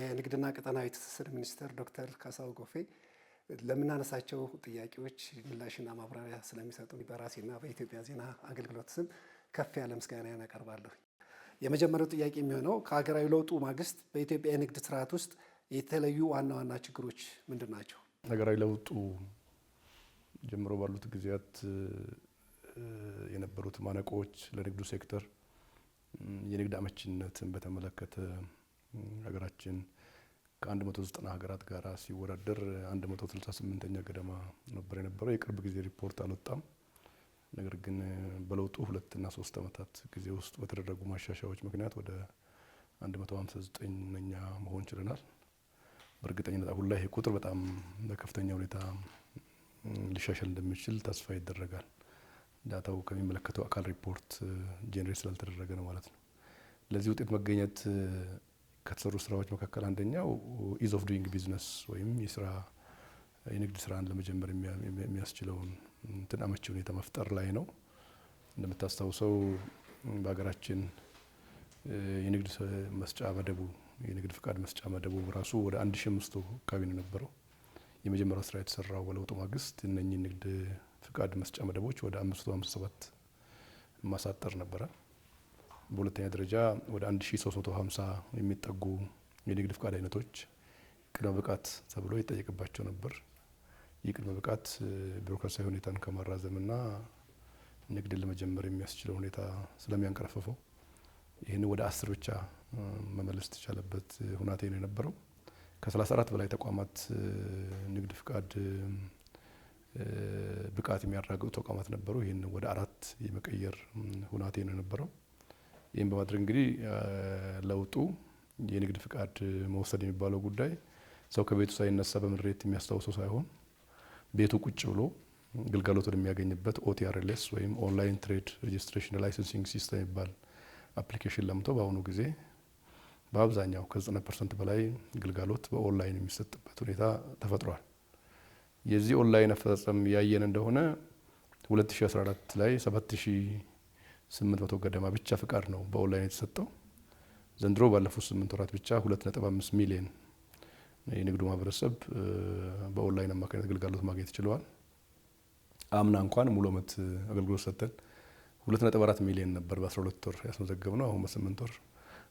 የንግድና ቀጠናዊ ትስስር ሚኒስትር ዶክተር ካሳው ጎፌ ለምናነሳቸው ጥያቄዎች ምላሽና ማብራሪያ ስለሚሰጡ በራሴና በኢትዮጵያ ዜና አገልግሎት ስም ከፍ ያለ ምስጋናን አቀርባለሁ። የመጀመሪያው ጥያቄ የሚሆነው ከሀገራዊ ለውጡ ማግስት በኢትዮጵያ የንግድ ስርዓት ውስጥ የተለዩ ዋና ዋና ችግሮች ምንድን ናቸው? ሀገራዊ ለውጡ ጀምሮ ባሉት ጊዜያት የነበሩት ማነቆዎች ለንግዱ ሴክተር የንግድ አመቺነትን በተመለከተ ሀገራችን ከ190 ሀገራት ጋር ሲወዳደር 168ኛ ገደማ ነበር የነበረው። የቅርብ ጊዜ ሪፖርት አልወጣም። ነገር ግን በለውጡ 2 እና 3 ዓመታት ጊዜ ውስጥ በተደረጉ ማሻሻያዎች ምክንያት ወደ 159ኛ መሆን ችለናል። በእርግጠኝነት አሁን ላይ ይህ ቁጥር በጣም በከፍተኛ ሁኔታ ሊሻሻል እንደሚችል ተስፋ ይደረጋል። ዳታው ከሚመለከተው አካል ሪፖርት ጄኔሬት ስላልተደረገ ነው ማለት ነው። ለዚህ ውጤት መገኘት ከተሰሩ ስራዎች መካከል አንደኛው ኢዝ ኦፍ ዱይንግ ቢዝነስ ወይም የንግድ ስራን ለመጀመር የሚያስችለውን አመቺ ሁኔታ መፍጠር ላይ ነው። እንደምታስታውሰው በሀገራችን የንግድ መስጫ መደቡ የንግድ ፍቃድ መስጫ መደቡ ራሱ ወደ 1500 አካባቢ ነው የነበረው። የመጀመሪያው ስራ የተሰራው በለውጡ ማግስት እነኚህ ንግድ ፍቃድ መስጫ መደቦች ወደ 557 ማሳጠር ነበረ። በሁለተኛ ደረጃ ወደ 1350 የሚጠጉ የንግድ ፍቃድ አይነቶች ቅድመ ብቃት ተብሎ ይጠየቅባቸው ነበር። ይህ ቅድመ ብቃት ቢሮክራሲያዊ ሁኔታን ከማራዘምና ንግድን ለመጀመር የሚያስችለው ሁኔታ ስለሚያንቀረፈፈው ይህን ወደ 10 ብቻ መመለስ የተቻለበት ሁናቴ ነው የነበረው። ከ34 በላይ ተቋማት ንግድ ፍቃድ ብቃት የሚያረጋግጡ ተቋማት ነበሩ። ይህን ወደ 4 የመቀየር ሁናቴ ነው የነበረው። ይህን በማድረግ እንግዲህ ለውጡ የንግድ ፍቃድ መውሰድ የሚባለው ጉዳይ ሰው ከቤቱ ሳይነሳ በምሬት የሚያስታውሰው ሳይሆን ቤቱ ቁጭ ብሎ ግልጋሎት ወደሚያገኝበት ኦቲአርኤልኤስ ወይም ኦንላይን ትሬድ ሬጅስትሬሽን ላይሰንሲንግ ሲስተም የሚባል አፕሊኬሽን ለምቶ በአሁኑ ጊዜ በአብዛኛው ከ90% በላይ ግልጋሎት በኦንላይን የሚሰጥበት ሁኔታ ተፈጥሯል። የዚህ ኦንላይን አፈጻጸም ያየን እንደሆነ 2014 ላይ 7800 ገደማ ብቻ ፍቃድ ነው በኦንላይን የተሰጠው። ዘንድሮ ባለፉት 8 ወራት ብቻ 2.5 ሚሊዮን የንግዱ ማህበረሰብ በኦንላይን አማካኝነት ግልጋሎት ማግኘት ችለዋል። አምና እንኳን ሙሉ ዓመት አገልግሎት ሰጥተን 2.4 ሚሊዮን ነበር በ12 ወር ያስመዘገብነው። አሁን በ8 ወር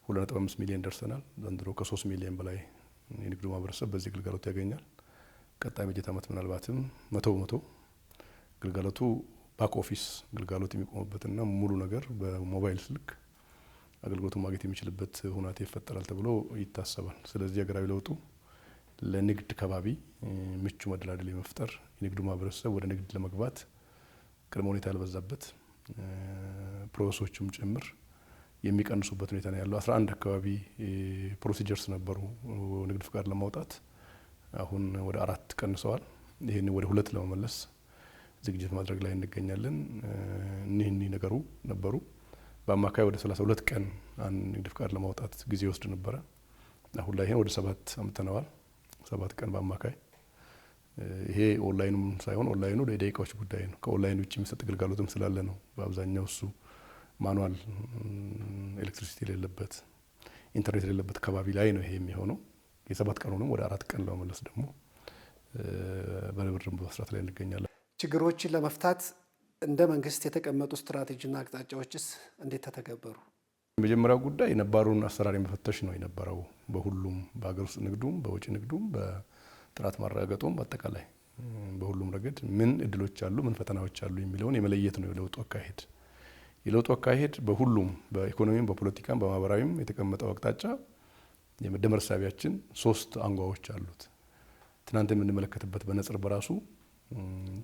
2.5 ሚሊዮን ደርሰናል። ዘንድሮ ከ3 ሚሊዮን በላይ የንግዱ ማህበረሰብ በዚህ ግልጋሎት ያገኛል። ቀጣይ በጀት ዓመት ምናልባትም 100% ግልጋሎቱ ባክ ኦፊስ ግልጋሎት የሚቆምበትና ሙሉ ነገር በሞባይል ስልክ አገልግሎቱን ማግኘት የሚችልበት ሁናቴ ይፈጠራል ተብሎ ይታሰባል። ስለዚህ ሀገራዊ ለውጡ ለንግድ ከባቢ ምቹ መደላደል የመፍጠር የንግዱ ማህበረሰብ ወደ ንግድ ለመግባት ቅድመ ሁኔታ ያልበዛበት ፕሮሰሶችም ጭምር የሚቀንሱበት ሁኔታ ነው ያለው። 11 አካባቢ ፕሮሲጀርስ ነበሩ ንግድ ፍቃድ ለማውጣት፣ አሁን ወደ 4 ቀንሰዋል። ይህን ወደ 2 ለመመለስ ዝግጅት ማድረግ ላይ እንገኛለን። እኒህ ነገሩ ነበሩ። በአማካይ ወደ 32 ቀን አንድ ንግድ ፍቃድ ለማውጣት ጊዜ ወስድ ነበረ። አሁን ላይ ይሄን ወደ 7 አምጥተነዋል። 7 ቀን በአማካይ። ይሄ ኦንላይኑም ሳይሆን ኦንላይኑ ለደቂቃዎች ጉዳይ ነው። ከኦንላይን ውጭ የሚሰጥ ግልጋሎትም ስላለ ነው። በአብዛኛው እሱ ማኑዋል ኤሌክትሪሲቲ የሌለበት ኢንተርኔት የሌለበት ከባቢ ላይ ነው ይሄ የሚሆነው። የ7 ቀኑንም ወደ 4 ቀን ለመመለስ ደግሞ በርብርብ በመስራት ላይ እንገኛለን። ችግሮችን ለመፍታት እንደ መንግስት የተቀመጡ ስትራቴጂና አቅጣጫዎችስ እንዴት ተተገበሩ? የመጀመሪያው ጉዳይ ነባሩን አሰራር የመፈተሽ ነው የነበረው። በሁሉም በሀገር ውስጥ ንግዱም በውጭ ንግዱም በጥራት ማረጋገጡም በአጠቃላይ በሁሉም ረገድ ምን እድሎች አሉ፣ ምን ፈተናዎች አሉ የሚለውን የመለየት ነው የለውጡ አካሄድ። የለውጡ አካሄድ በሁሉም በኢኮኖሚም በፖለቲካም በማህበራዊም የተቀመጠው አቅጣጫ የመደመር ሳቢያችን 3 አንጓዎች አሉት። ትናንት የምንመለከትበት በነጽር በራሱ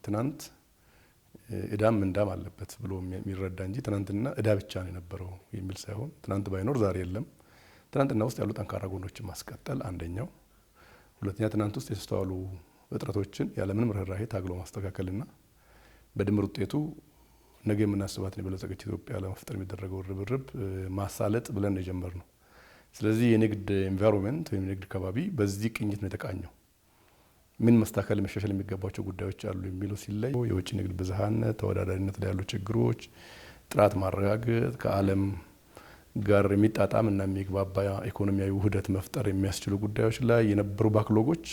ትናንት እዳም እንዳም አለበት ብሎ የሚረዳ እንጂ ትናንትና እዳ ብቻ ነው የነበረው የሚል ሳይሆን ትናንት ባይኖር ዛሬ የለም። ትናንትና ውስጥ ያሉ ጠንካራ ጎኖችን ማስቀጠል አንደኛው። ሁለተኛ ትናንት ውስጥ የተስተዋሉ እጥረቶችን ያለምንም ርህራሄ ታግሎ ማስተካከልና በድምር ውጤቱ ነገ የምናስባትን የበለጸገች ኢትዮጵያ ለመፍጠር የሚደረገው ርብርብ ማሳለጥ ብለን የጀመርነው። ስለዚህ የንግድ ኤንቫይሮንመንት ወይም የንግድ ከባቢ በዚህ ቅኝት ነው የተቃኘው። ምን መስተካከል መሻሻል የሚገባቸው ጉዳዮች አሉ የሚለው ሲለይ የውጭ ንግድ ብዝሃነት፣ ተወዳዳሪነት ላይ ያሉ ችግሮች፣ ጥራት ማረጋገጥ፣ ከዓለም ጋር የሚጣጣም እና የሚግባባ ኢኮኖሚያዊ ውህደት መፍጠር የሚያስችሉ ጉዳዮች ላይ የነበሩ ባክሎጎች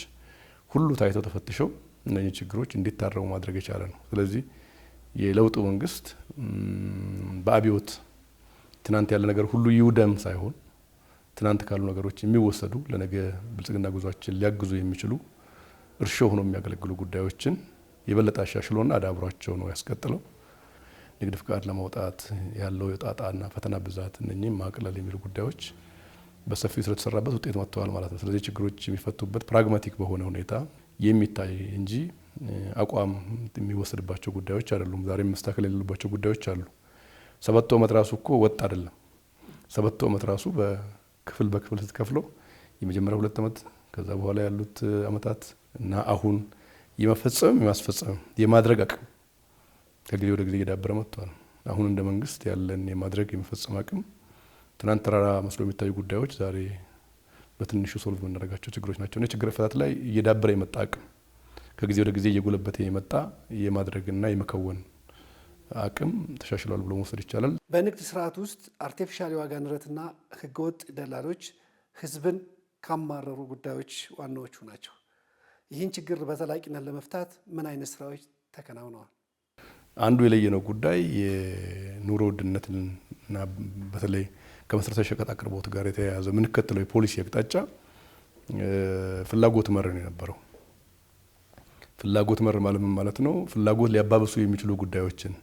ሁሉ ታይተው ተፈትሸው እነዚህ ችግሮች እንዲታረሙ ማድረግ የቻለ ነው። ስለዚህ የለውጡ መንግስት በአብዮት ትናንት ያለ ነገር ሁሉ ይውደም ሳይሆን ትናንት ካሉ ነገሮች የሚወሰዱ ለነገ ብልጽግና ጉዟችን ሊያግዙ የሚችሉ እርሾ ሆኖ የሚያገለግሉ ጉዳዮችን የበለጠ አሻሽሎና አዳብሯቸው ነው ያስቀጥለው። ንግድ ፍቃድ ለማውጣት ያለው የጣጣና ፈተና ብዛት እነኚህም ማቅለል የሚሉ ጉዳዮች በሰፊው ስለተሰራበት ውጤት መጥተዋል ማለት ነው። ስለዚህ ችግሮች የሚፈቱበት ፕራግማቲክ በሆነ ሁኔታ የሚታይ እንጂ አቋም የሚወሰድባቸው ጉዳዮች አይደሉም። ዛሬም መስተካከል የሌሉባቸው ጉዳዮች አሉ። 7 ዓመት ራሱ እኮ ወጥ አይደለም። 7 ዓመት ራሱ በክፍል ስትከፍለው የመጀመሪያው 2 ዓመት ከዛ በኋላ ያሉት አመታት እና አሁን የመፈጸም የማስፈጸም የማድረግ አቅም ከጊዜ ወደ ጊዜ እየዳበረ መጥቷል። አሁን እንደ መንግስት ያለን የማድረግ የመፈጸም አቅም ትናንት ተራራ መስሎ የሚታዩ ጉዳዮች ዛሬ በትንሹ ሶልቭ የምናደርጋቸው ችግሮች ናቸው። ችግር ፈታት ላይ እየዳበረ የመጣ አቅም ከጊዜ ወደ ጊዜ እየጎለበተ የመጣ የማድረግና የመከወን አቅም ተሻሽሏል ብሎ መውሰድ ይቻላል። በንግድ ስርዓት ውስጥ አርቲፊሻል የዋጋ ንረትና ህገወጥ ደላሎች ህዝብን ካማረሩ ጉዳዮች ዋናዎቹ ናቸው። ይህን ችግር በዘላቂነት ለመፍታት ምን አይነት ስራዎች ተከናውነዋል? አንዱ የለየነው ጉዳይ የኑሮ ውድነትና በተለይ ከመሰረታዊ ሸቀጥ አቅርቦት ጋር የተያያዘ የምንከተለው የፖሊሲ አቅጣጫ ፍላጎት መር ነው የነበረው። ፍላጎት መር ማለት ምን ማለት ነው? ፍላጎት ሊያባብሱ የሚችሉ ጉዳዮችን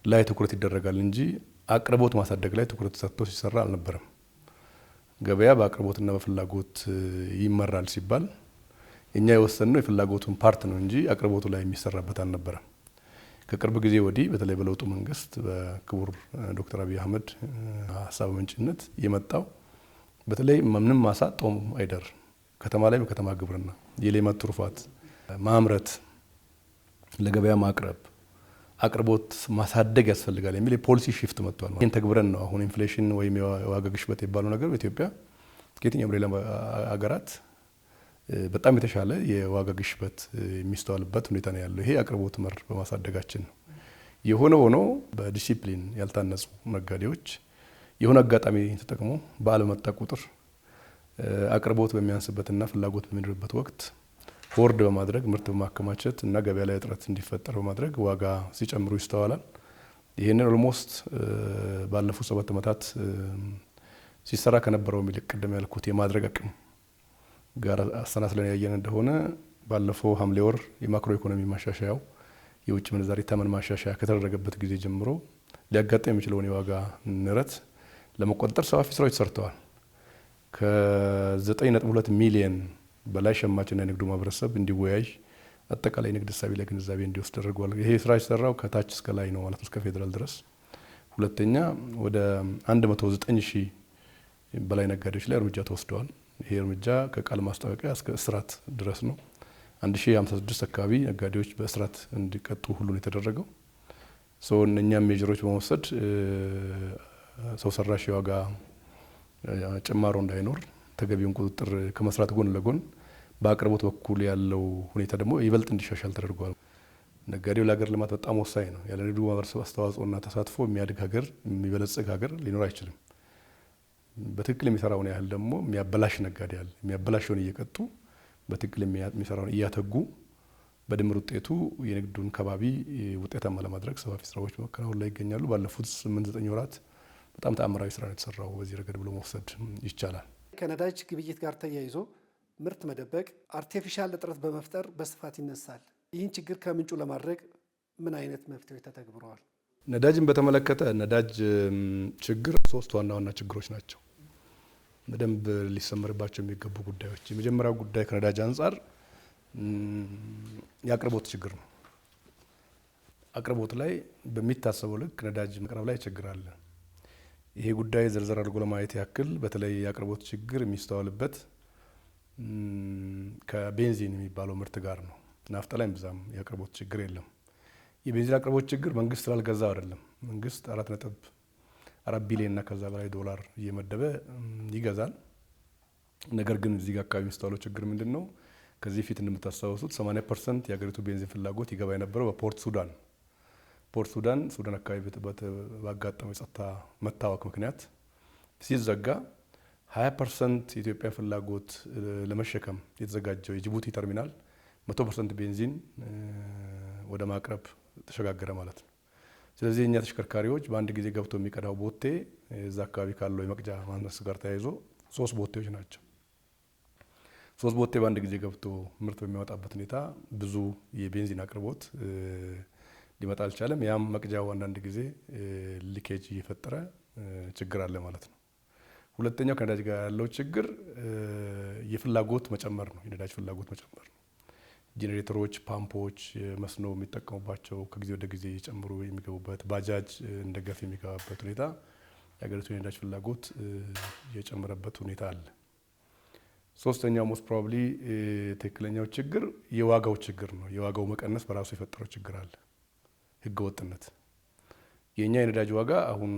ላይ ትኩረት ይደረጋል እንጂ አቅርቦት ማሳደግ ላይ ትኩረት ሰጥቶ ሲሰራ አልነበረም። ገበያ በአቅርቦትና በፍላጎት ይመራል ሲባል እኛ የወሰንነው የፍላጎቱን ፓርት ነው እንጂ አቅርቦቱ ላይ የሚሰራበት አልነበረም። ከቅርብ ጊዜ ወዲህ በተለይ በለውጡ መንግስት በክቡር ዶክተር አብይ አህመድ ሀሳብ ምንጭነት የመጣው በተለይ ምንም ማሳ ጦም አይደር ከተማ ላይ በከተማ ግብርና የሌማት ትሩፋት ማምረት ለገበያ ማቅረብ አቅርቦት ማሳደግ ያስፈልጋል የሚል የፖሊሲ ሽፍት መጥቷል። ይህን ተግብረን ነው አሁን ኢንፍሌሽን ወይም የዋጋ ግሽበት የሚባለው ነገር በኢትዮጵያ ከየትኛውም ሌላ ሀገራት በጣም የተሻለ የዋጋ ግሽበት የሚስተዋልበት ሁኔታ ነው ያለው። ይሄ አቅርቦት መር በማሳደጋችን ነው። የሆነ ሆኖ በዲሲፕሊን ያልታነጹ ነጋዴዎች የሆነ አጋጣሚ ተጠቅሞ በዓል መጣ ቁጥር አቅርቦት በሚያንስበትና ፍላጎት በሚኖርበት ወቅት ሆርድ በማድረግ ምርት በማከማቸት እና ገበያ ላይ እጥረት እንዲፈጠር በማድረግ ዋጋ ሲጨምሩ ይስተዋላል። ይህንን ኦልሞስት ባለፉት 7 ዓመታት ሲሰራ ከነበረው የሚልቅ ቅድም ያልኩት የማድረግ አቅም ጋር አሰናስለን ያየን እንደሆነ ባለፈው ሐምሌ ወር የማክሮ ኢኮኖሚ ማሻሻያው የውጭ ምንዛሪ ተመን ማሻሻያ ከተደረገበት ጊዜ ጀምሮ ሊያጋጥም የሚችለውን የዋጋ ንረት ለመቆጣጠር ሰፋፊ ስራዎች ተሰርተዋል። ከ9.2 ሚሊዮን በላይ ሸማችና የንግዱ ማህበረሰብ እንዲወያይ አጠቃላይ ንግድ እሳቤ ላይ ግንዛቤ እንዲወስድ ተደርጓል። ይሄ ስራ የተሰራው ከታች እስከ ላይ ነው ማለት እስከ ፌዴራል ድረስ። ሁለተኛ ወደ 109 ሺህ በላይ ነጋዴዎች ላይ እርምጃ ተወስደዋል። ይሄ እርምጃ ከቃል ማስጠንቀቂያ እስከ እስራት ድረስ ነው። 1056 አካባቢ ነጋዴዎች በእስራት እንዲቀጡ ሁሉ ነው የተደረገው። እነኛም ሜጀሮች በመውሰድ ሰው ሰራሽ የዋጋ ጭማሮ እንዳይኖር ተገቢውን ቁጥጥር ከመስራት ጎን ለጎን በአቅርቦት በኩል ያለው ሁኔታ ደግሞ ይበልጥ እንዲሻሻል ተደርጓል። ነጋዴው ለሀገር ልማት በጣም ወሳኝ ነው። ያለ ንግዱ ማህበረሰብ አስተዋጽኦና ተሳትፎ የሚያድግ ሀገር የሚበለጽግ ሀገር ሊኖር አይችልም። በትክክል የሚሰራውን ያህል ደግሞ የሚያበላሽ ነጋዴ አለ። የሚያበላሸውን እየቀጡ በትክክል የሚሰራውን እያተጉ በድምር ውጤቱ የንግዱን ከባቢ ውጤታማ ለማድረግ ሰፋፊ ስራዎች መከናወን ላይ ይገኛሉ። ባለፉት 8-9 ወራት በጣም ተአምራዊ ስራ ነው የተሰራው በዚህ ረገድ ብሎ መውሰድ ይቻላል። ከነዳጅ ግብይት ጋር ተያይዞ ምርት መደበቅ፣ አርቲፊሻል እጥረት በመፍጠር በስፋት ይነሳል። ይህን ችግር ከምንጩ ለማድረግ ምን አይነት መፍትሄዎች ተተግብረዋል? ነዳጅን በተመለከተ ነዳጅ ችግር 3 ዋና ዋና ችግሮች ናቸው በደንብ ሊሰመርባቸው የሚገቡ ጉዳዮች። የመጀመሪያው ጉዳይ ከነዳጅ አንጻር የአቅርቦት ችግር ነው። አቅርቦት ላይ በሚታሰበው ልክ ነዳጅ መቅረብ ላይ ችግር አለ። ይሄ ጉዳይ ዝርዝር አድርጎ ለማየት ያክል በተለይ የአቅርቦት ችግር የሚስተዋልበት ከቤንዚን የሚባለው ምርት ጋር ነው። ናፍጣ ላይ ብዛም የአቅርቦት ችግር የለም። የቤንዚን አቅርቦት ችግር መንግስት ስላልገዛ አይደለም። መንግስት 4.4 ቢሊዮን እና ከዛ በላይ ዶላር እየመደበ ይገዛል። ነገር ግን እዚህ ጋር አካባቢ የሚስተዋለው ችግር ምንድን ነው? ከዚህ ፊት እንደምታስታውሱት 80% የሀገሪቱ ቤንዚን ፍላጎት ይገባ የነበረው በፖርት ሱዳን አካባቢ ባጋጠመው የጸጥታ መታወክ ምክንያት ሲዘጋ 20% የኢትዮጵያ ፍላጎት ለመሸከም የተዘጋጀው የጅቡቲ ተርሚናል 100% ቤንዚን ወደ ማቅረብ ተሸጋገረ ማለት ነው። ስለዚህ እኛ ተሽከርካሪዎች በአንድ ጊዜ ገብቶ የሚቀዳው ቦቴ እዛ አካባቢ ካለው የመቅጃ ማነስ ጋር ተያይዞ 3 ቦቴዎች ናቸው። 3 ቦቴ በአንድ ጊዜ ገብቶ ምርት በሚያወጣበት ሁኔታ ብዙ የቤንዚን አቅርቦት ሊመጣ አልቻለም። ያም መቅጃው አንዳንድ ጊዜ ሊኬጅ እየፈጠረ ችግር አለ ማለት ነው። ሁለተኛው ከነዳጅ ጋር ያለው ችግር የፍላጎት መጨመር ነው። የነዳጅ ፍላጎት መጨመር ነው። ጄኔሬተሮች፣ ፓምፖች መስኖ የሚጠቀሙባቸው ከጊዜ ወደ ጊዜ እየጨመሩ የሚገቡበት ባጃጅ እንደ ገፍ የሚገባበት ሁኔታ የሀገሪቱ የነዳጅ ፍላጎት የጨመረበት ሁኔታ አለ። ሶስተኛው ሞስት ፕሮባብሊ ትክክለኛው ችግር የዋጋው ችግር ነው። የዋጋው መቀነስ በራሱ የፈጠረው ችግር አለ። ህገወጥነት። የኛ የነዳጅ ዋጋ አሁን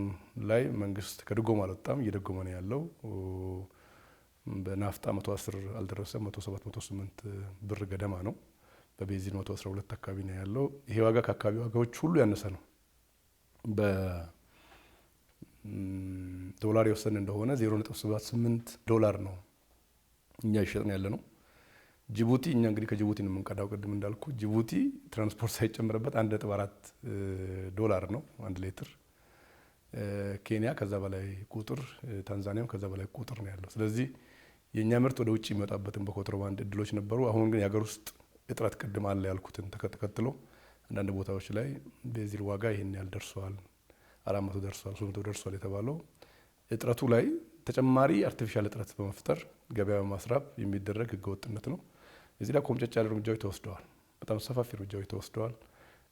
ላይ መንግስት ከድጎማ አልወጣም፣ እየደጎመ ነው ያለው። በናፍጣ 110 አልደረሰም፣ 107 108 ብር ገደማ ነው። በቤንዚን 112 አካባቢ ነው ያለው። ይሄ ዋጋ ከአካባቢ ዋጋዎች ሁሉ ያነሰ ነው። በዶላር የወሰን እንደሆነ 0.78 ዶላር ነው እኛ ይሸጥን ያለ ነው። ጅቡቲ እኛ እንግዲህ ከጅቡቲ ነው የምንቀዳው። ቅድም እንዳልኩ ጅቡቲ ትራንስፖርት ሳይጨምርበት 1.4 ዶላር ነው 1 ሊትር። ኬንያ ከዛ በላይ ቁጥር፣ ታንዛኒያም ከዛ በላይ ቁጥር ነው ያለው። ስለዚህ የኛ ምርት ወደ ውጭ የሚወጣበትን በኮንትሮባንድ እድሎች ነበሩ። አሁን ግን የሀገር ውስጥ እጥረት ቅድም አለ ያልኩትን ተከትሎ አንዳንድ ቦታዎች ላይ ቤንዚን ዋጋ ይሄን ያህል ደርሷል፣ 400 ደርሷል፣ 300 ደርሷል የተባለው እጥረቱ ላይ ተጨማሪ አርቲፊሻል እጥረት በመፍጠር ገበያ በማስራብ የሚደረግ ህገወጥነት ነው። እዚህ ላይ ኮምጨጭ ያለ እርምጃዎች ተወስደዋል። በጣም ሰፋፊ እርምጃዎች ተወስደዋል።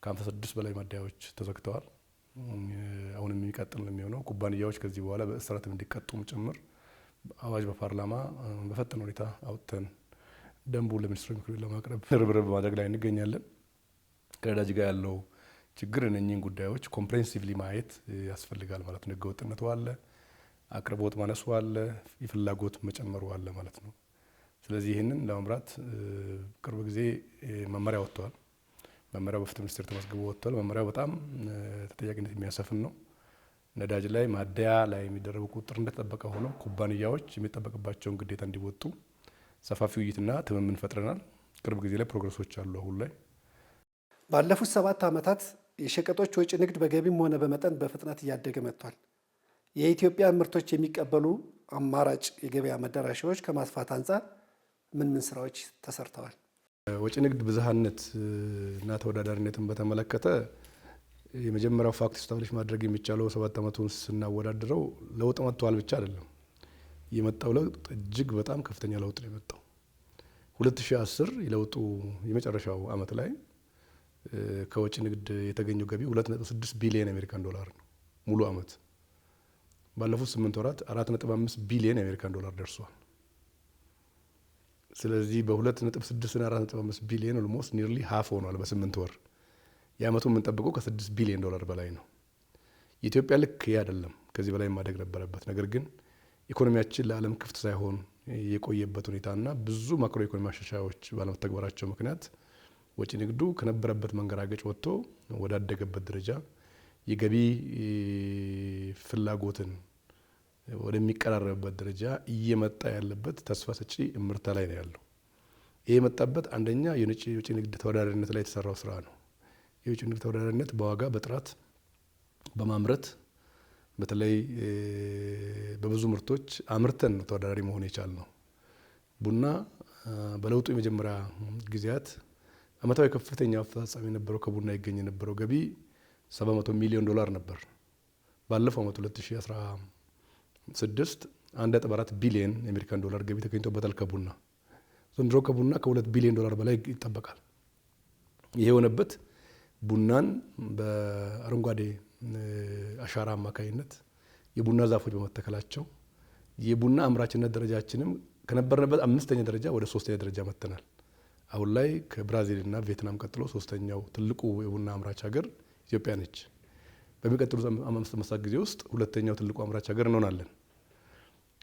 ከ56 በላይ ማደያዎች ተዘግተዋል። አሁንም የሚቀጥል ነው የሚሆነው። ኩባንያዎች ከዚህ በኋላ በእስራትም እንዲቀጡም ጭምር አዋጅ በፓርላማ በፈጠነ ሁኔታ አውጥተን ደንቡ ለሚኒስትሮች ምክር ቤት ለማቅረብ ርብርብ በማድረግ ላይ እንገኛለን። ከነዳጅ ጋር ያለው ችግር እነኚህን ጉዳዮች ኮምፕሬሄንሲቭሊ ማየት ያስፈልጋል ማለት ነው። ህገወጥነቱ አለ፣ አቅርቦት ማነሱ አለ፣ የፍላጎት መጨመሩ አለ ማለት ነው። ስለዚህ ይህንን ለመምራት ቅርብ ጊዜ መመሪያ ወጥቷል። መመሪያው በፍትህ ሚኒስቴር ተመዝግቦ ወጥቷል። መመሪያው በጣም ተጠያቂነት የሚያሰፍን ነው። ነዳጅ ላይ ማደያ ላይ የሚደረጉ ቁጥጥር እንደተጠበቀ ሆኖ ኩባንያዎች የሚጠበቅባቸውን ግዴታ እንዲወጡ ሰፋፊ ውይይትና ትምምን ፈጥረናል። ቅርብ ጊዜ ላይ ፕሮግረሶች አሉ። አሁን ላይ ባለፉት 7 ዓመታት የሸቀጦች ወጪ ንግድ በገቢም ሆነ በመጠን በፍጥነት እያደገ መጥቷል። የኢትዮጵያ ምርቶች የሚቀበሉ አማራጭ የገበያ መዳረሻዎች ከማስፋት አንጻር ምን ስራዎች ተሰርተዋል? ወጪ ንግድ ብዝሃነት እና ተወዳዳሪነትን በተመለከተ የመጀመሪያው ፋክት ስታብሊሽ ማድረግ የሚቻለው 7 ዓመቱን ስናወዳድረው ለውጥ መጥቷል ብቻ አይደለም። የመጣው ለውጥ እጅግ በጣም ከፍተኛ ለውጥ ነው የመጣው። 2010 የለውጡ የመጨረሻው ዓመት ላይ ከወጪ ንግድ የተገኘው ገቢ 2.6 ቢሊዮን አሜሪካን ዶላር ነው ሙሉ ዓመት። ባለፉት 8 ወራት 4.5 ቢሊዮን አሜሪካን ዶላር ደርሷል። ስለዚህ በ2.6 እና 4.5 ቢሊዮን ኦልሞስት ኒርሊ ሃፍ ሆኗል በ8 ወር። የዓመቱ የምንጠብቀው ከ6 ቢሊዮን ዶላር በላይ ነው። የኢትዮጵያ ልክ ይህ አይደለም፣ ከዚህ በላይ ማደግ ነበረበት። ነገር ግን ኢኮኖሚያችን ለዓለም ክፍት ሳይሆን የቆየበት ሁኔታና ብዙ ማክሮ ኢኮኖሚ ማሻሻያዎች ባለመተግበራቸው ምክንያት ወጪ ንግዱ ከነበረበት መንገራገጭ ወጥቶ ወዳደገበት ደረጃ የገቢ ፍላጎትን ወደሚቀራረብበት ደረጃ እየመጣ ያለበት ተስፋ ሰጪ እምርታ ላይ ነው ያለው። ይህ የመጣበት አንደኛ የውጭ ንግድ ተወዳዳሪነት ላይ የተሰራው ስራ ነው። የውጭ ንግድ ተወዳዳሪነት በዋጋ በጥራት በማምረት በተለይ በብዙ ምርቶች አምርተን ነው ተወዳዳሪ መሆን የቻልነው። ቡና በለውጡ የመጀመሪያ ጊዜያት አመታዊ ከፍተኛ አፈጻጸም የነበረው ከቡና ይገኝ የነበረው ገቢ 700 ሚሊዮን ዶላር ነበር። ባለፈው አመት 2016 1.4 ቢሊዮን የአሜሪካን ዶላር ገቢ ተገኝቶበታል ከቡና። ዘንድሮ ከቡና ከ2 ቢሊዮን ዶላር በላይ ይጠበቃል። ይሄ የሆነበት ቡናን በአረንጓዴ አሻራ አማካይነት የቡና ዛፎች በመተከላቸው የቡና አምራችነት ደረጃችንም ከነበርንበት 5ኛ ደረጃ ወደ 3ኛ ደረጃ መጥተናል። አሁን ላይ ከብራዚልና ቪየትናም ቀጥሎ 3ኛው ትልቁ የቡና አምራች ሀገር ኢትዮጵያ ነች። በሚቀጥሉት 5 ዓመታት ጊዜ ውስጥ 2ኛው ትልቁ አምራች ሀገር እንሆናለን።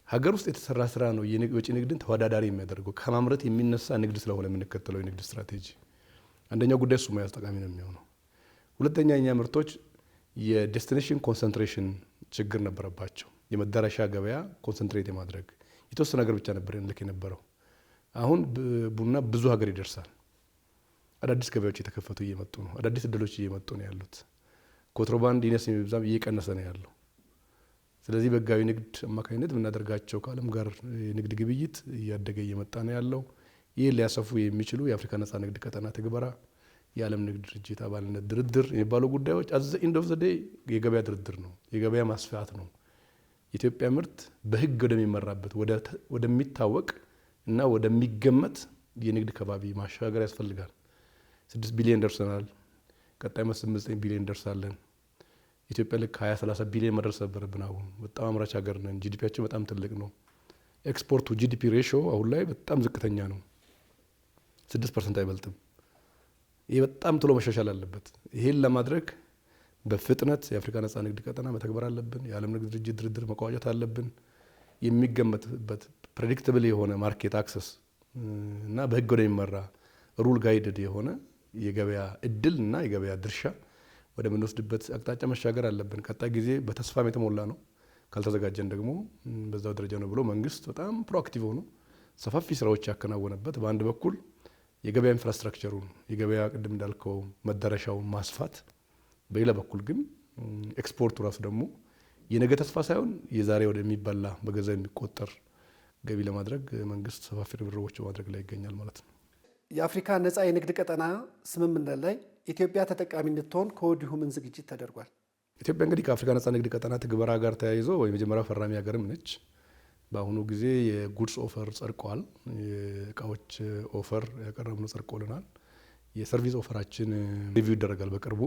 ሀገር ውስጥ የተሰራ ስራ ነው የወጪ ንግድን ተወዳዳሪ የሚያደርገው። ከማምረት የሚነሳ ንግድ ስለሆነ የምንከተለው የንግድ ስትራቴጂ አንደኛው ጉዳይ እሱ መያዝ ጠቃሚ ነው የሚሆነው። ሁለተኛ የኛ ምርቶች የዴስቲኔሽን ኮንሰንትሬሽን ችግር ነበረባቸው። የመዳረሻ ገበያ ኮንሰንትሬት የማድረግ የተወሰነ ሀገር ብቻ ነበር እንልክ የነበረው። አሁን ቡና ብዙ ሀገር ይደርሳል። አዳዲስ ገበያዎች እየተከፈቱ እየመጡ ነው። አዳዲስ እድሎች እየመጡ ነው ያሉት። ኮንትሮባንድ ይነስ የሚብዛም እየቀነሰ ነው ያለው። ስለዚህ በህጋዊ ንግድ አማካኝነት የምናደርጋቸው ከዓለም ጋር የንግድ ግብይት እያደገ እየመጣ ነው ያለው። ይህን ሊያሰፉ የሚችሉ የአፍሪካ ነጻ ንግድ ቀጠና ትግበራ፣ የዓለም ንግድ ድርጅት አባልነት ድርድር የሚባሉ ጉዳዮች አዘ ኢንድ ኦፍ ዘ ዴይ የገበያ ድርድር ነው፣ የገበያ ማስፋት ነው። የኢትዮጵያ ምርት በህግ ወደሚመራበት ወደሚታወቅ እና ወደሚገመት የንግድ ከባቢ ማሻገር ያስፈልጋል። 6 ቢሊዮን ደርሰናል። ቀጣይ 8 ቢሊዮን ደርሳለን። ኢትዮጵያ ልክ 20-30 ቢሊዮን መድረስ ነበረብን። አሁን በጣም አምራች ሀገር ነን። ጂዲፒያችን በጣም ትልቅ ነው። ኤክስፖርቱ ጂዲፒ ሬሾ አሁን ላይ በጣም ዝቅተኛ ነው፣ 6% አይበልጥም። ይህ በጣም ቶሎ መሻሻል አለበት። ይሄን ለማድረግ በፍጥነት የአፍሪካ ነጻ ንግድ ቀጠና መተግበር አለብን። የዓለም ንግድ ድርጅት ድርድር መቋጨት አለብን። የሚገመትበት ፕሬዲክትብል የሆነ ማርኬት አክሰስ እና በህግ ወደሚመራ ሩል ጋይድድ የሆነ የገበያ እድል እና የገበያ ድርሻ ወደምንወስድበት አቅጣጫ መሻገር አለብን። ቀጣይ ጊዜ በተስፋም የተሞላ ነው። ካልተዘጋጀን ደግሞ በዛው ደረጃ ነው ብሎ መንግስት በጣም ፕሮአክቲቭ ሆኖ ሰፋፊ ስራዎች ያከናወነበት፣ በአንድ በኩል የገበያ ኢንፍራስትራክቸሩን የገበያ ቅድም እንዳልከው መዳረሻውን ማስፋት፣ በሌላ በኩል ግን ኤክስፖርቱ ራሱ ደግሞ የነገ ተስፋ ሳይሆን የዛሬ ወደሚበላ በገንዘብ የሚቆጠር ገቢ ለማድረግ መንግስት ሰፋፊ ርብርቦች በማድረግ ላይ ይገኛል ማለት ነው። የአፍሪካ ነጻ የንግድ ቀጠና ስምምነት ላይ ኢትዮጵያ ተጠቃሚ እንድትሆን ከወዲሁ ምን ዝግጅት ተደርጓል? ኢትዮጵያ እንግዲህ ከአፍሪካ ነጻ ንግድ ቀጠና ትግበራ ጋር ተያይዞ የመጀመሪያው ፈራሚ ሀገርም ነች። በአሁኑ ጊዜ የጉድስ ኦፈር ጸድቋል። የእቃዎች ኦፈር ያቀረብነው ጸድቆልናል። የሰርቪስ ኦፈራችን ሪቪው ይደረጋል በቅርቡ።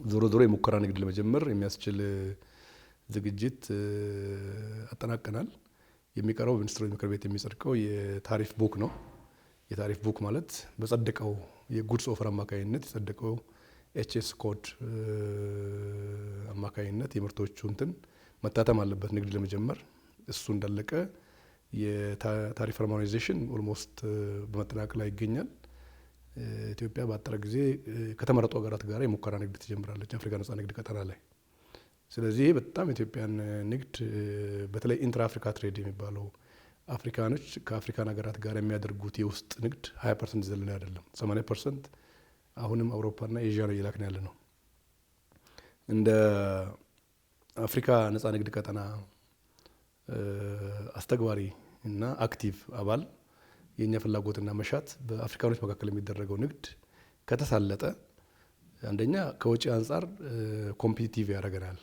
ዞሮ ዞሮ የሙከራ ንግድ ለመጀመር የሚያስችል ዝግጅት አጠናቀናል። የሚቀረው ሚኒስትሮች ምክር ቤት የሚጸድቀው የታሪፍ ቡክ ነው። የታሪፍ ቡክ ማለት በጸደቀው የጉድስ ኦፈር አማካኝነት የጸደቀው ኤችኤስ ኮድ አማካኝነት የምርቶቹ እንትን መታተም አለበት ንግድ ለመጀመር። እሱ እንዳለቀ የታሪፍ ሃርሞናይዜሽን ኦልሞስት በመጠናቀቅ ላይ ይገኛል። ኢትዮጵያ በአጠረ ጊዜ ከተመረጡ ሀገራት ጋር የሙከራ ንግድ ትጀምራለች አፍሪካ ነጻ ንግድ ቀጠና ላይ። ስለዚህ በጣም የኢትዮጵያን ንግድ በተለይ ኢንትራ አፍሪካ ትሬድ የሚባለው አፍሪካኖች ከአፍሪካን ሀገራት ጋር የሚያደርጉት የውስጥ ንግድ 20% ዘለለ አይደለም፣ 80% አሁንም አውሮፓና ኤዥያ ነው እየላክን ያለ ነው። እንደ አፍሪካ ነጻ ንግድ ቀጠና አስተግባሪ እና አክቲቭ አባል የኛ ፍላጎትና መሻት በአፍሪካኖች መካከል የሚደረገው ንግድ ከተሳለጠ አንደኛ ከወጪ አንጻር ኮምፒቲቲቭ ያደርገናል።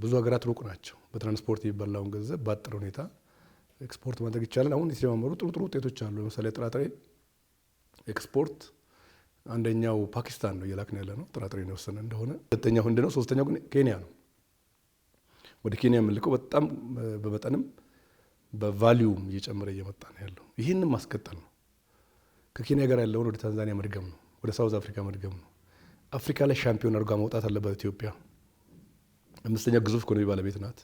ብዙ ሀገራት ሩቅ ናቸው። በትራንስፖርት የሚበላውን ገንዘብ ባጠረ ሁኔታ ኤክስፖርት ማድረግ ይቻላል። አሁን የተጀማመሩ ጥሩ ውጤቶች አሉ። ለምሳሌ ጥራጥሬ ኤክስፖርት አንደኛው ፓኪስታን ነው እየላክን ያለ ነው፣ ጥራጥሬ ነው የወሰነ እንደሆነ። ሁለተኛው ህንድ ነው። ሶስተኛው ግን ኬንያ ነው። ወደ ኬንያ የምንልከው በጣም በመጠንም በቫሊዩም እየጨመረ እየመጣ ነው ያለው። ይህንን ማስቀጠል ነው። ከኬንያ ጋር ያለውን ወደ ታንዛኒያ መድገም ነው፣ ወደ ሳውዝ አፍሪካ መድገም ነው። አፍሪካ ላይ ሻምፒዮን አድርጋ መውጣት አለባት ኢትዮጵያ። አምስተኛ ግዙፍ ኢኮኖሚ ባለቤት ናት።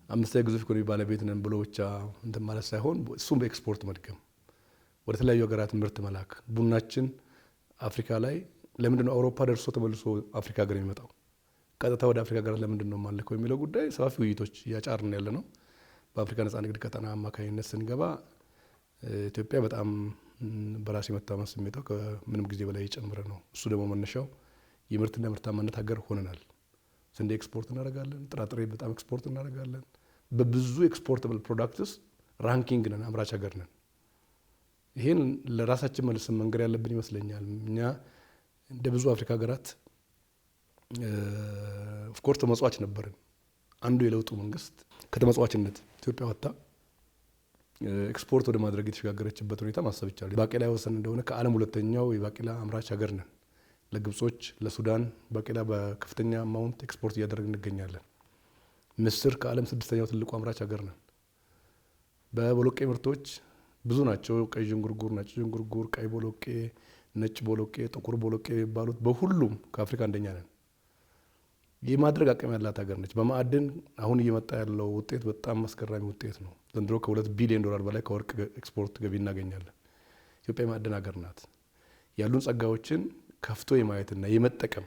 አምስተኛ ግዙፍ ኢኮኖሚ ባለቤት ነን ብሎ ብቻ እንትን ማለት ሳይሆን እሱም በኤክስፖርት መድገም፣ ወደ ተለያዩ ሀገራት ምርት መላክ። ቡናችን አፍሪካ ላይ ለምንድን ነው አውሮፓ ደርሶ ተመልሶ አፍሪካ ሀገር የሚመጣው? ቀጥታ ወደ አፍሪካ ሀገራት ለምንድን ነው የማልከው የሚለው ጉዳይ ሰፋፊ ውይይቶች እያጫርን ያለ ነው። በአፍሪካ ነጻ ንግድ ቀጠና አማካኝነት ስንገባ ኢትዮጵያ በጣም በራስ የመታመን ስሜቷ ከምንም ጊዜ በላይ የጨመረ ነው። እሱ ደግሞ መነሻው የምርትና ምርታማነት ሀገር ሆነናል። ስንዴ ኤክስፖርት እናደርጋለን። ጥራጥሬ በጣም ኤክስፖርት እናደርጋለን። በብዙ ኤክስፖርታብል ፕሮዳክትስ ራንኪንግ ነን፣ አምራች ሀገር ነን። ይሄን ለራሳችን መልሰን መንገድ ያለብን ይመስለኛል። እኛ እንደ ብዙ አፍሪካ ሀገራት ኦፍኮርስ ተመጽዋች ነበርን። አንዱ የለውጡ መንግስት ከተመጽዋችነት ኢትዮጵያ ወጣ ኤክስፖርት ወደ ማድረግ የተሸጋገረችበት ሁኔታ ማሰብ ይቻላል። ባቄላ የወሰን እንደሆነ ከዓለም ሁለተኛው የባቄላ አምራች ሀገር ነን። ለግብጾች፣ ለሱዳን ባቄላ በከፍተኛ አማውንት ኤክስፖርት እያደረግን እንገኛለን። ምስር ከዓለም 6ኛው ትልቁ አምራች ሀገር ነን። በቦሎቄ ምርቶች ብዙ ናቸው። ቀይ ዥንጉርጉር፣ ነጭ ዥንጉርጉር፣ ቀይ ቦሎቄ፣ ነጭ ቦሎቄ፣ ጥቁር ቦሎቄ የሚባሉት በሁሉም ከአፍሪካ አንደኛ ነን። የማድረግ አቅም ያላት ሀገር ነች። በማዕድን አሁን እየመጣ ያለው ውጤት በጣም አስገራሚ ውጤት ነው። ዘንድሮ ከ2 ቢሊዮን ዶላር በላይ ከወርቅ ኤክስፖርት ገቢ እናገኛለን። ኢትዮጵያ የማዕድን ሀገር ናት። ያሉን ጸጋዎችን ከፍቶ የማየትና የመጠቀም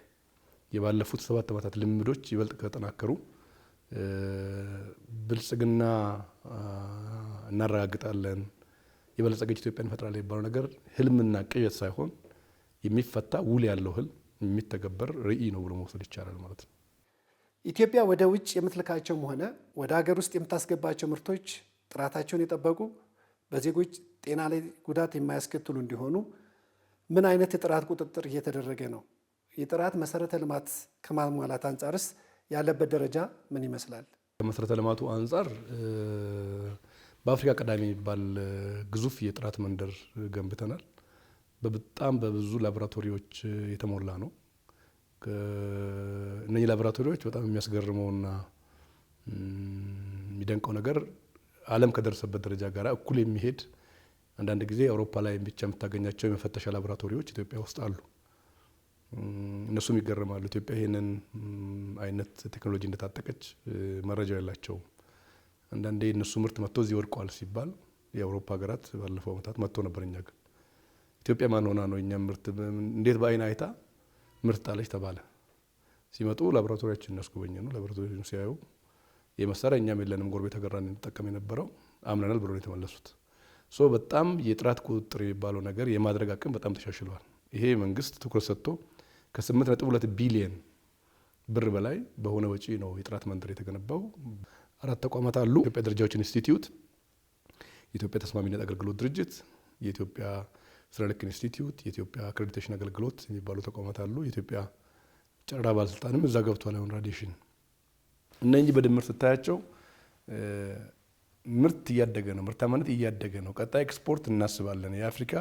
የባለፉት 7 ዓመታት ልምዶች ይበልጥ ከተጠናከሩ ብልጽግና እናረጋግጣለን፣ የበለጸገች ኢትዮጵያ እንፈጥራለን የሚባለው ነገር ህልምና ቅዠት ሳይሆን የሚፈታ ውል ያለው ህልም የሚተገበር ራዕይ ነው ብሎ መውሰድ ይቻላል ማለት ነው። ኢትዮጵያ ወደ ውጭ የምትልካቸውም ሆነ ወደ ሀገር ውስጥ የምታስገባቸው ምርቶች ጥራታቸውን የጠበቁ በዜጎች ጤና ላይ ጉዳት የማያስከትሉ እንዲሆኑ ምን አይነት የጥራት ቁጥጥር እየተደረገ ነው? የጥራት መሰረተ ልማት ከማሟላት አንጻርስ ያለበት ደረጃ ምን ይመስላል? ከመሰረተ ልማቱ አንጻር በአፍሪካ ቀዳሚ የሚባል ግዙፍ የጥራት መንደር ገንብተናል። በጣም በብዙ ላቦራቶሪዎች የተሞላ ነው። እነዚህ ላቦራቶሪዎች በጣም የሚያስገርመውና የሚደንቀው ነገር ዓለም ከደረሰበት ደረጃ ጋር እኩል የሚሄድ አንዳንድ ጊዜ አውሮፓ ላይ ብቻ የምታገኛቸው የመፈተሻ ላቦራቶሪዎች ኢትዮጵያ ውስጥ አሉ። እነሱም ይገርማሉ። ኢትዮጵያ ይህንን አይነት ቴክኖሎጂ እንደታጠቀች መረጃው የላቸውም። አንዳንዴ እነሱ ምርት መጥቶ እዚህ ወድቋል ሲባል የአውሮፓ ሀገራት ባለፈው ዓመታት መጥቶ ነበር። እኛ ግን ኢትዮጵያ ማን ሆና ነው እኛም ምርት እንዴት በአይን አይታ ምርት ጣለች ተባለ። ሲመጡ ላቦራቶሪያችን እናስጎበኘ ነው። ላቦራቶሪያችን ሲያዩ የመሳሪያ እኛም የለንም ጎረቤት ሀገር እንጠቀም የነበረው አምነናል ብሎ ነው የተመለሱት። በጣም የጥራት ቁጥጥር የሚባለው ነገር የማድረግ አቅም በጣም ተሻሽሏል። ይሄ መንግስት ትኩረት ሰጥቶ ከ8.2 ቢሊየን ብር በላይ በሆነ ወጪ ነው የጥራት መንደር የተገነባው። 4 ተቋማት አሉ። የኢትዮጵያ ደረጃዎች ኢንስቲትዩት፣ የኢትዮጵያ ተስማሚነት አገልግሎት ድርጅት፣ የኢትዮጵያ ስነ ልክ ኢንስቲትዩት፣ የኢትዮጵያ አክሬዲቴሽን አገልግሎት የሚባሉ ተቋማት አሉ። የኢትዮጵያ ጨረራ ባለስልጣንም እዛ ገብቷል። አሁን ራዲሽን እነኚህ በድምር ስታያቸው ምርት እያደገ ነው፣ ምርታማነት እያደገ ነው። ቀጣይ ኤክስፖርት እናስባለን። የአፍሪካ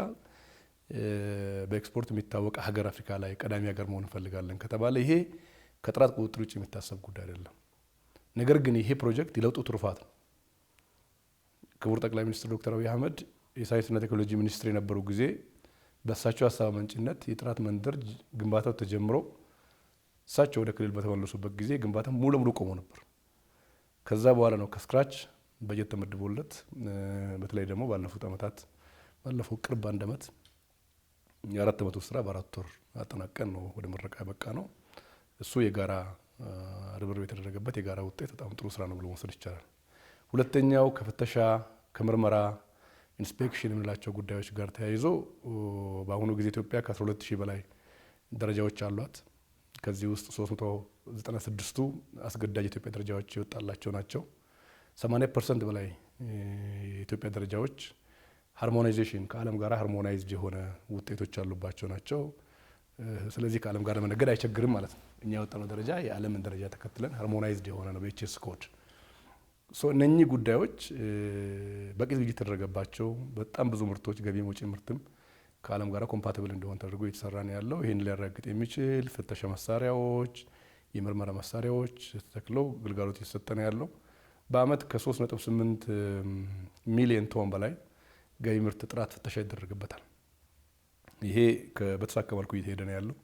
በኤክስፖርት የሚታወቅ ሀገር አፍሪካ ላይ ቀዳሚ ሀገር መሆን እንፈልጋለን ከተባለ ይሄ ከጥራት ቁጥጥር ውጭ የሚታሰብ ጉዳይ አይደለም። ነገር ግን ይሄ ፕሮጀክት የለውጡ ትሩፋት ነው። ክቡር ጠቅላይ ሚኒስትር ዶክተር አብይ አህመድ የሳይንስና ቴክኖሎጂ ሚኒስትር የነበሩ ጊዜ በእሳቸው ሀሳብ አመንጭነት የጥራት መንደር ግንባታው ተጀምሮ እሳቸው ወደ ክልል በተመለሱበት ጊዜ ግንባታ ሙሉ ለሙሉ ቆሞ ነበር። ከዛ በኋላ ነው ከስክራች በጀት ተመድቦለት በተለይ ደግሞ ባለፉት ዓመታት ባለፈው ቅርብ 1 ዓመት የ4 ዓመቱ ስራ በ4 ወር አጠናቀን ነው ወደ ምረቃ ያበቃ ነው። እሱ የጋራ ርብርብ የተደረገበት የጋራ ውጤት በጣም ጥሩ ስራ ነው ብሎ መውሰድ ይቻላል። ሁለተኛው ከፍተሻ ከምርመራ ኢንስፔክሽን የምንላቸው ጉዳዮች ጋር ተያይዞ በአሁኑ ጊዜ ኢትዮጵያ ከ12000 በላይ ደረጃዎች አሏት። ከዚህ ውስጥ 396ቱ አስገዳጅ የኢትዮጵያ ደረጃዎች የወጣላቸው ናቸው። 80% በላይ የኢትዮጵያ ደረጃዎች ሃርሞናይዜሽን ከዓለም ጋር ሃርሞናይዝድ የሆነ ውጤቶች ያሉባቸው ናቸው። ስለዚህ ከዓለም ጋር መነገድ አይቸግርም ማለት ነው። እኛ ያወጣነው ደረጃ የዓለምን ደረጃ ተከትለን ሃርሞናይዝድ የሆነ ነው በኤችኤስ ኮድ። እነኚህ ጉዳዮች በቂ ዝግጅት የተደረገባቸው በጣም ብዙ ምርቶች ገቢም ወጪ ምርትም ከዓለም ጋር ኮምፓቲብል እንዲሆን ተደርጎ እየተሰራ ነው ያለው። ይህን ሊያረጋግጥ የሚችል ፍተሻ መሳሪያዎች፣ የምርመራ መሳሪያዎች ተተክለው ግልጋሎት እየተሰጠ ነው ያለው። በአመት ከ3.8 ሚሊዮን ቶን በላይ ገቢ ምርት ጥራት ፍተሻ ይደረግበታል። ይሄ በተሳካ መልኩ እየተሄደ ነው ያለው።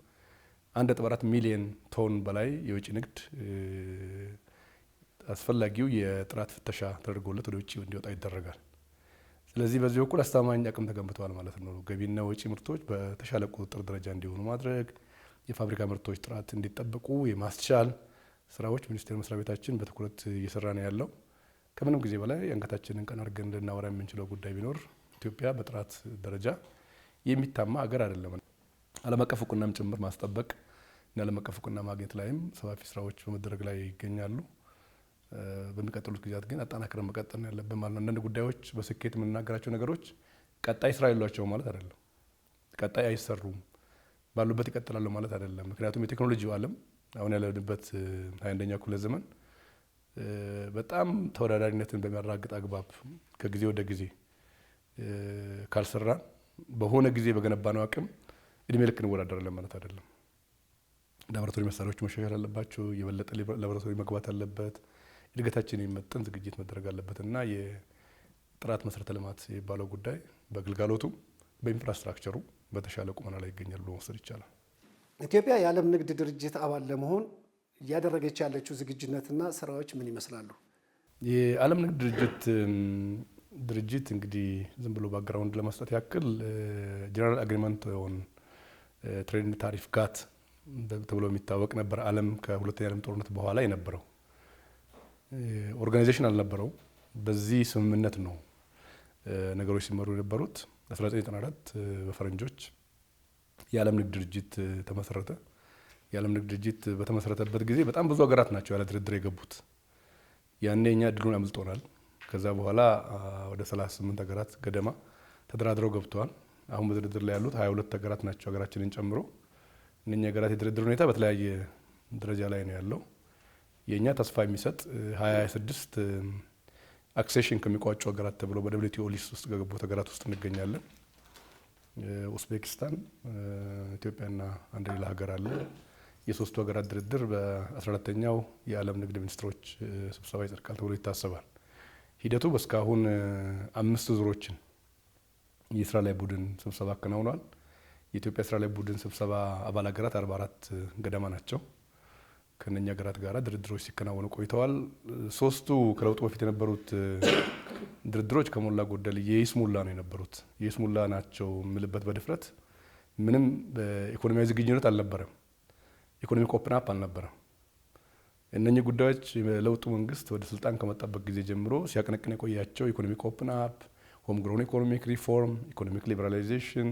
1.4 ሚሊዮን ቶን በላይ የውጭ ንግድ አስፈላጊው የጥራት ፍተሻ ተደርጎለት ወደ ውጭ እንዲወጣ ይደረጋል። ስለዚህ በዚህ በኩል አስተማማኝ አቅም ተገንብተዋል ማለት ነው። ገቢና ወጪ ምርቶች በተሻለ ቁጥጥር ደረጃ እንዲሆኑ ማድረግ፣ የፋብሪካ ምርቶች ጥራት እንዲጠበቁ የማስቻል ስራዎች ሚኒስቴር መስሪያ ቤታችን በትኩረት እየሰራ ነው ያለው። ከምንም ጊዜ በላይ አንገታችንን ቀና አድርገን ልናወራ የምንችለው ጉዳይ ቢኖር ኢትዮጵያ በጥራት ደረጃ የሚታማ ሀገር አይደለም። ዓለም አቀፍ እውቅናም ጭምር ማስጠበቅ እና ዓለም አቀፍ እውቅና ማግኘት ላይም ሰፋፊ ስራዎች በመደረግ ላይ ይገኛሉ። በሚቀጥሉት ጊዜያት ግን አጠናክረን መቀጠል ነው ያለብን ማለት ነው። አንዳንድ ጉዳዮች በስኬት የምንናገራቸው ነገሮች ቀጣይ ስራ የሏቸውም ማለት አይደለም። ቀጣይ አይሰሩም ባሉበት ይቀጥላሉ ማለት አይደለም። ምክንያቱም የቴክኖሎጂው ዓለም አሁን ያለንበት 21ኛው ክፍለ ዘመን በጣም ተወዳዳሪነትን በሚያረጋግጥ አግባብ ከጊዜ ወደ ጊዜ ካልሰራን በሆነ ጊዜ በገነባነው አቅም እድሜ ልክ እንወዳደራለን ማለት አይደለም። ላቦራቶሪ መሳሪያዎች መሻሻል አለባቸው። የበለጠ ላቦራቶሪ መግባት አለበት። እድገታችን የሚመጥን ዝግጅት መደረግ አለበት እና የጥራት መሰረተ ልማት የሚባለው ጉዳይ በግልጋሎቱ በኢንፍራስትራክቸሩ በተሻለ ቁመና ላይ ይገኛል ብሎ መውሰድ ይቻላል። ኢትዮጵያ የዓለም ንግድ ድርጅት አባል ለመሆን እያደረገች ያለችው ዝግጁነትና ስራዎች ምን ይመስላሉ? የዓለም ንግድ ድርጅት እንግዲህ ዝም ብሎ ባክግራውንድ ለመስጠት ያክል ጀነራል አግሪመንት ኦን ትሬድ ታሪፍ ጋት ተብሎ የሚታወቅ ነበር። ዓለም ከሁለተኛ ዓለም ጦርነት በኋላ የነበረው ኦርጋናይዜሽን አልነበረው። በዚህ ስምምነት ነው ነገሮች ሲመሩ የነበሩት። 1994 በፈረንጆች የዓለም ንግድ ድርጅት ተመሰረተ። የዓለም ንግድ ድርጅት በተመሰረተበት ጊዜ በጣም ብዙ ሀገራት ናቸው ያለ ድርድር የገቡት። ያኔ እኛ እድሉን አምልጦናል። ከዛ በኋላ ወደ 38 ሀገራት ገደማ ተደራድረው ገብተዋል። አሁን በድርድር ላይ ያሉት 22 ሀገራት ናቸው ሀገራችንን ጨምሮ። እነኛ ሀገራት የድርድር ሁኔታ በተለያየ ደረጃ ላይ ነው ያለው። የእኛ ተስፋ የሚሰጥ 26 አክሴሽን ከሚቋጩ ሀገራት ተብሎ በደብሊውቲኦ ሊስት ውስጥ ከገቡት ሀገራት ውስጥ እንገኛለን። ኡዝቤኪስታን፣ ኢትዮጵያና አንድ ሌላ ሀገር አለ። የሶስቱ ሀገራት ድርድር በ14ተኛው የዓለም ንግድ ሚኒስትሮች ስብሰባ ይጸድቃል ተብሎ ይታሰባል። ሂደቱ በእስካሁን 5 ዙሮችን የስራ ላይ ቡድን ስብሰባ አከናውኗል። የኢትዮጵያ ስራ ላይ ቡድን ስብሰባ አባል ሀገራት 44 ገደማ ናቸው። ከነኛ ሀገራት ጋር ድርድሮች ሲከናወኑ ቆይተዋል። 3ቱ ከለውጡ በፊት የነበሩት ድርድሮች ከሞላ ጎደል የይስሙላ ነው የነበሩት። የይስሙላ ናቸው የምልበት በድፍረት ምንም በኢኮኖሚያዊ ዝግጁነት አልነበረም። ኢኮኖሚክ ኦፕን አፕ አልነበረም። እነኚህ ጉዳዮች የለውጡ መንግስት ወደ ስልጣን ከመጣበት ጊዜ ጀምሮ ሲያቀነቅን የቆያቸው ኢኮኖሚክ ኦፕን አፕ፣ ሆም ግሮን ኢኮኖሚክ ሪፎርም፣ ኢኮኖሚክ ሊበራላይዜሽን፣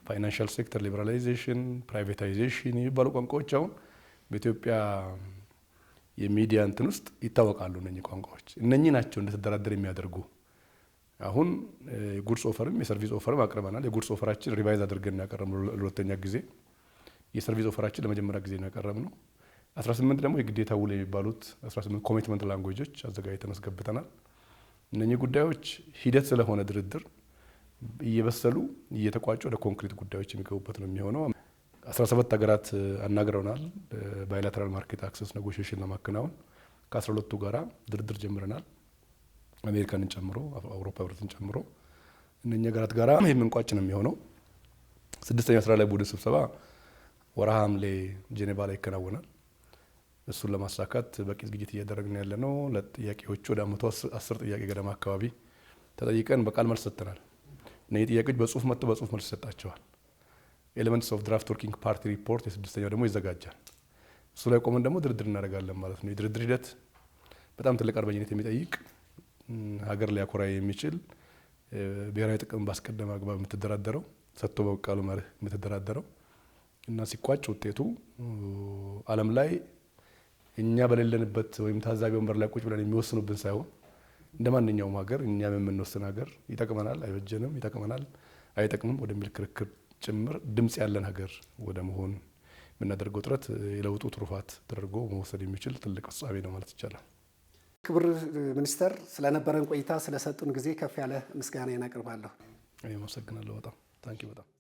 ፋይናንሻል ሴክተር ሊበራላይዜሽን፣ ፕራይቬታይዜሽን የሚባሉ ቋንቋዎች አሁን በኢትዮጵያ የሚዲያ እንትን ውስጥ ይታወቃሉ። እነኚህ ቋንቋዎች እነኚህ ናቸው እንደተደራደር የሚያደርጉ። አሁን የጉድስ ኦፈርም የሰርቪስ ኦፈርም አቅርበናል። የጉድስ ኦፈራችን ሪቫይዝ አድርገን ያቀረብነው ለሁለተኛ ጊዜ፣ የሰርቪስ ኦፈራችን ለመጀመሪያ ጊዜ ያቀረብነው። 18 ደግሞ የግዴታ ውል የሚባሉት 18 ኮሚትመንት ላንጉዌጆች አዘጋጅተን አስገብተናል። እነኚህ ጉዳዮች ሂደት ስለሆነ ድርድር እየበሰሉ እየተቋጩ ወደ ኮንክሪት ጉዳዮች የሚገቡበት ነው የሚሆነው። 17 ሀገራት አናግረውናል። ባይላተራል ማርኬት አክሰስ ኔጎሽዬሽን ለማከናወን ከ12ቱ ጋራ ድርድር ጀምረናል። አሜሪካንን ጨምሮ አውሮፓ ህብረትን ጨምሮ እነኚህ ሀገራት ጋራ የምንቋጭ ነው የሚሆነው። 6ኛው ስራ ላይ ቡድን ስብሰባ ወርሃ ሐምሌ ጄኔቫ ላይ ይከናወናል። እሱን ለማሳካት በቂ ዝግጅት እያደረግን ያለ ነው። ለጥያቄዎቹ ወደ 110 ጥያቄ ገደማ አካባቢ ተጠይቀን በቃል መልስ ሰጥተናል። እነዚህ ጥያቄዎች በጽሁፍ መጥተው በጽሁፍ መልስ ይሰጣቸዋል። ኤሌመንትስ ኦፍ ድራፍት ወርኪንግ ፓርቲ ሪፖርት የ6ኛው ደግሞ ይዘጋጃል። እሱ ላይ ቆመን ደግሞ ድርድር እናደርጋለን ማለት ነው። የድርድር ሂደት በጣም ትልቅ አርበኝነት የሚጠይቅ ሀገር ሊያኮራ የሚችል ብሔራዊ ጥቅም ባስቀደመ አግባብ የምትደራደረው ሰጥቶ በቃሉ መርህ የምትደራደረው እና ሲቋጭ ውጤቱ ዓለም ላይ እኛ በሌለንበት ወይም ታዛቢ ወንበር ላይ ቁጭ ብለን የሚወስኑብን ሳይሆን እንደ ማንኛውም ሀገር እኛም የምንወስን ሀገር ይጠቅመናል፣ አይበጀንም፣ ይጠቅመናል፣ አይጠቅምም ወደሚል ክርክር ጭምር ድምጽ ያለን ሀገር ወደ መሆን የምናደርገው ጥረት የለውጡ ትሩፋት ተደርጎ መወሰድ የሚችል ትልቅ ፍጻሜ ነው ማለት ይቻላል። ክቡር ሚኒስተር፣ ስለነበረን ቆይታ ስለሰጡን ጊዜ ከፍ ያለ ምስጋና እናቀርባለሁ። አመሰግናለሁ። በጣም ታንኪ በጣም